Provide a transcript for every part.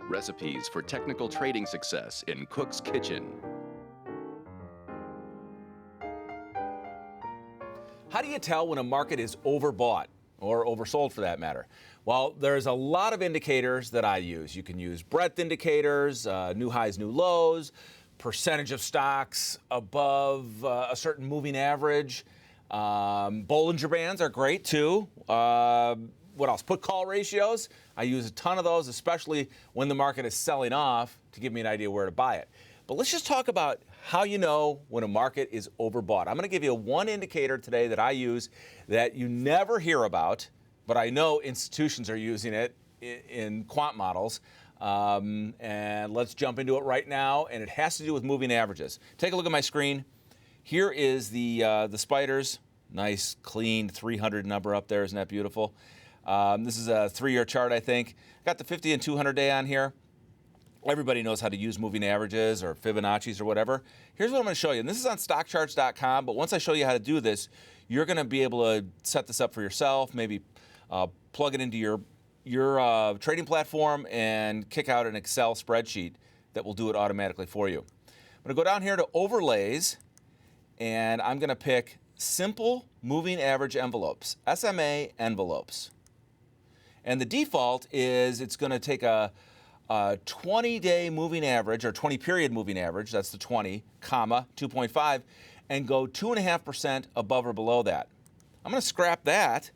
Recipes for technical trading success in Cook's Kitchen. How do you tell when a market is overbought or oversold for that matter? Well, there's a lot of indicators that I use. You can use breadth indicators, new highs, new lows, percentage of stocks above a certain moving average. Bollinger Bands are great too. What else? Put call ratios. I use a ton of those, especially when the market is selling off to give me an idea where to buy it. But let's just talk about how you know when a market is overbought. I'm going to give you one indicator today that I use that you never hear about, but I know institutions are using it in quant models. And let's jump into it right now. And it has to do with moving averages. Take a look at my screen. Here is the spiders. Nice, clean 300 number up there. Isn't that beautiful? This is a 3-year chart, I think. Got the 50 and 200 day on here. Everybody knows how to use moving averages or Fibonacci's or whatever. Here's what I'm going to show you. And this is on stockcharts.com, but once I show you how to do this, you're going to be able to set this up for yourself, maybe plug it into your trading platform and kick out an Excel spreadsheet that will do it automatically for you. I'm going to go down here to overlays, and I'm going to pick simple moving average envelopes, SMA envelopes. And the default is it's going to take a 20-day moving average or 20-period moving average, that's the 20, comma, 2.5, and go 2.5% above or below that. I'm going to scrap that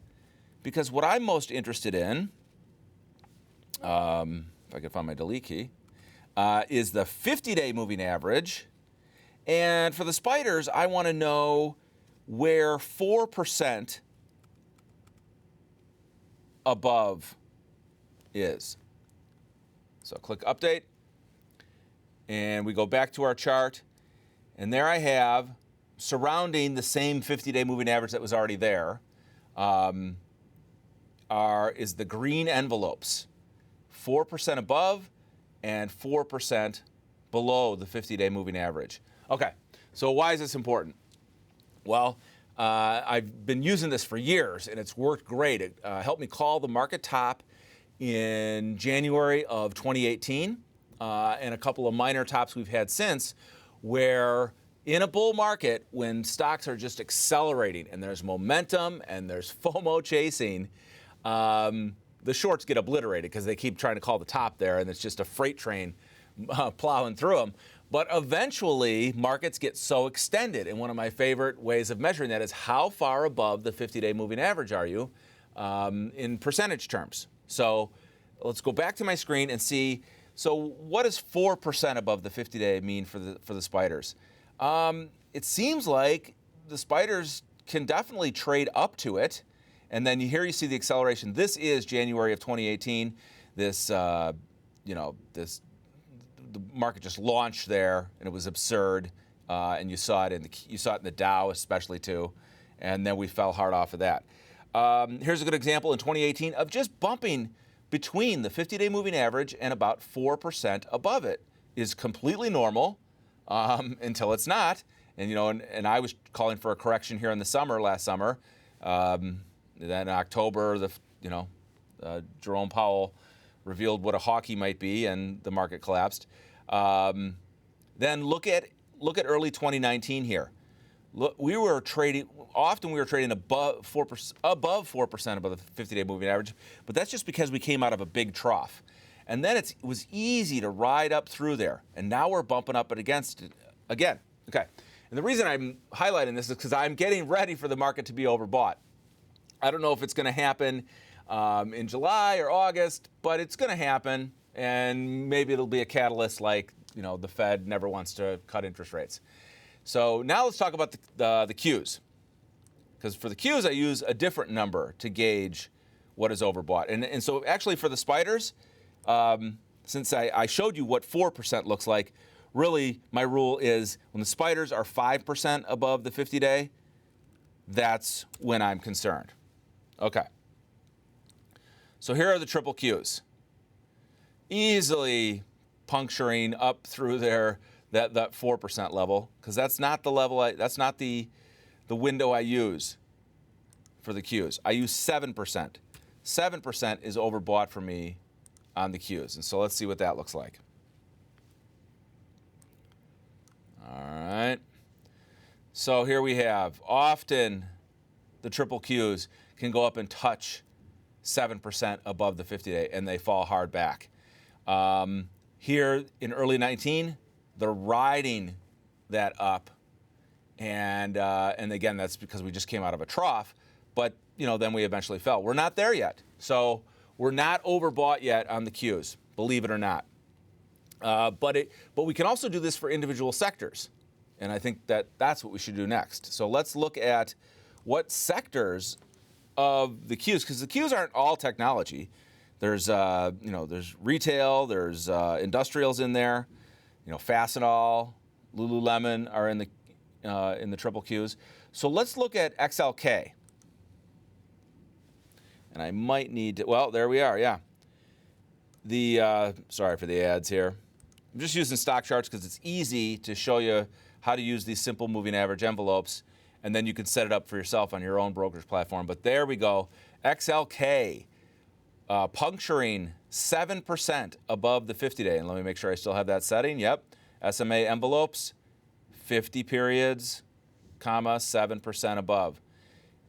because what I'm most interested in, if I can find my delete key, is the 50-day moving average. And for the spiders, I want to know where 4% above is. So click Update, and we go back to our chart, and there I have, surrounding the same 50-day moving average that was already there, is the green envelopes, 4% above and 4% below the 50-day moving average. Okay, so why is this important? Well, I've been using this for years, and it's worked great. It helped me call the market top in January of 2018, and a couple of minor tops we've had since, where in a bull market, when stocks are just accelerating and there's momentum and there's FOMO chasing, the shorts get obliterated because they keep trying to call the top there, and it's just a freight train plowing through them. But eventually, markets get so extended, and one of my favorite ways of measuring that is how far above the 50-day moving average are you in percentage terms. So let's go back to my screen and see, so what does 4% above the 50-day mean for the spiders? It seems like the spiders can definitely trade up to it. And then here you see the acceleration. This is January of 2018. The market just launched there, and it was absurd. And you saw it in the Dow especially too. And then we fell hard off of that. Here's a good example in 2018 of just bumping between the 50-day moving average and about 4% above it is completely normal until it's not. And and I was calling for a correction here in the summer last summer. Then in October, Jerome Powell revealed what a hawky might be, and the market collapsed. Then look at early 2019 here. Look, we were trading above 4% above the 50-day moving average, but that's just because we came out of a big trough. And then it was easy to ride up through there, and now we're bumping up against it again. Okay, and the reason I'm highlighting this is because I'm getting ready for the market to be overbought. I don't know if it's going to happen in July or August, but it's going to happen, and maybe it'll be a catalyst like the Fed never wants to cut interest rates. So now let's talk about the Qs. Because for the Qs, I use a different number to gauge what is overbought. And so actually for the spiders, since I showed you what 4% looks like, really my rule is when the spiders are 5% above the 50-day, that's when I'm concerned. Okay. So here are the triple Qs. Easily puncturing up through there that 4% level, because that's not the level that's not the window I use for the Qs. I use 7%. 7% is overbought for me on the Qs. And so let's see what that looks like. All right. So here we have, often the triple Qs can go up and touch 7% above the 50-day, and they fall hard back. Here in early 19, they're riding that up, and again, that's because we just came out of a trough, but then we eventually fell. We're not there yet, so we're not overbought yet on the Qs, believe it or not. But we can also do this for individual sectors, and I think that's what we should do next. So let's look at what sectors of the Qs, because the Qs aren't all technology. There's there's retail, there's industrials in there, Fastenal, Lululemon are in the triple Qs. So let's look at XLK. And I might need to, well, there we are, yeah. Sorry for the ads here. I'm just using stock charts because it's easy to show you how to use these simple moving average envelopes, and then you can set it up for yourself on your own brokerage platform. But there we go, XLK, puncturing 7% above the 50-day. And let me make sure I still have that setting. Yep, SMA envelopes, 50 periods, comma, 7% above.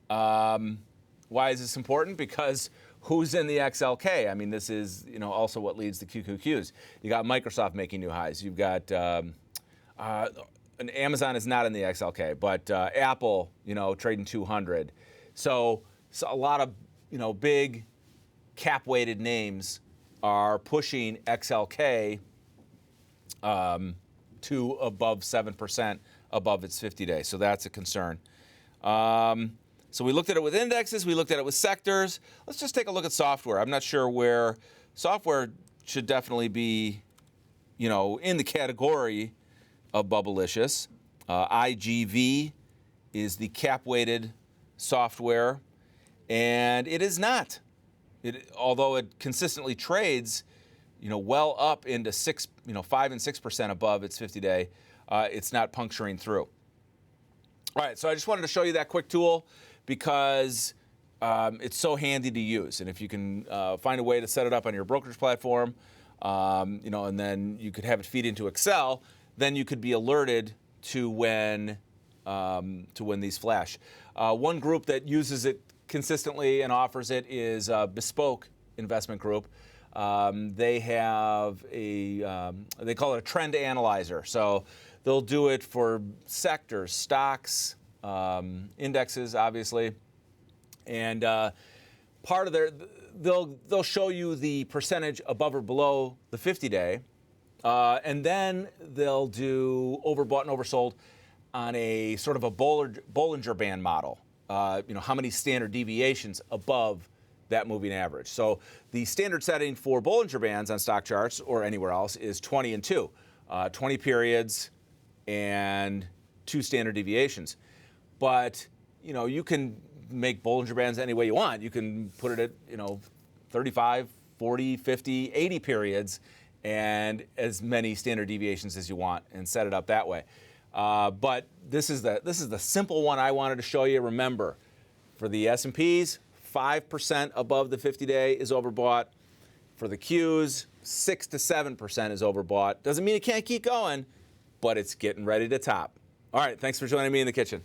Why is this important? Because who's in the XLK? I mean, this is also what leads the QQQs. You got Microsoft making new highs. You've got and Amazon is not in the XLK, but Apple, trading 200. So a lot of big cap-weighted names are pushing XLK to above 7% above its 50-day. So that's a concern. So we looked at it with indexes, we looked at it with sectors. Let's just take a look at software. I'm not sure where software should definitely be, in the category of Bubblicious. IGV is the cap-weighted software, and it is not. Although it consistently trades, well up into 5 and 6% above its 50-day, it's not puncturing through. All right, so I just wanted to show you that quick tool because it's so handy to use. And if you can find a way to set it up on your brokerage platform, and then you could have it feed into Excel, then you could be alerted to when these flash. One group that uses it consistently and offers it is Bespoke Investment Group. They have they call it a trend analyzer. So they'll do it for sectors, stocks, indexes, obviously, and part of they'll show you the percentage above or below the 50-day, and then they'll do overbought and oversold on a sort of a Bollinger Band model. How many standard deviations above that moving average. So the standard setting for Bollinger Bands on stock charts or anywhere else is 20 and 2, 20 periods and 2 standard deviations. But you can make Bollinger Bands any way you want. You can put it at 35, 40, 50, 80 periods and as many standard deviations as you want and set it up that way. But this is the simple one I wanted to show you. Remember, for the S&Ps, 5% above the 50-day is overbought. For the Qs, 6 to 7% is overbought. Doesn't mean it can't keep going, but it's getting ready to top. All right, thanks for joining me in the kitchen.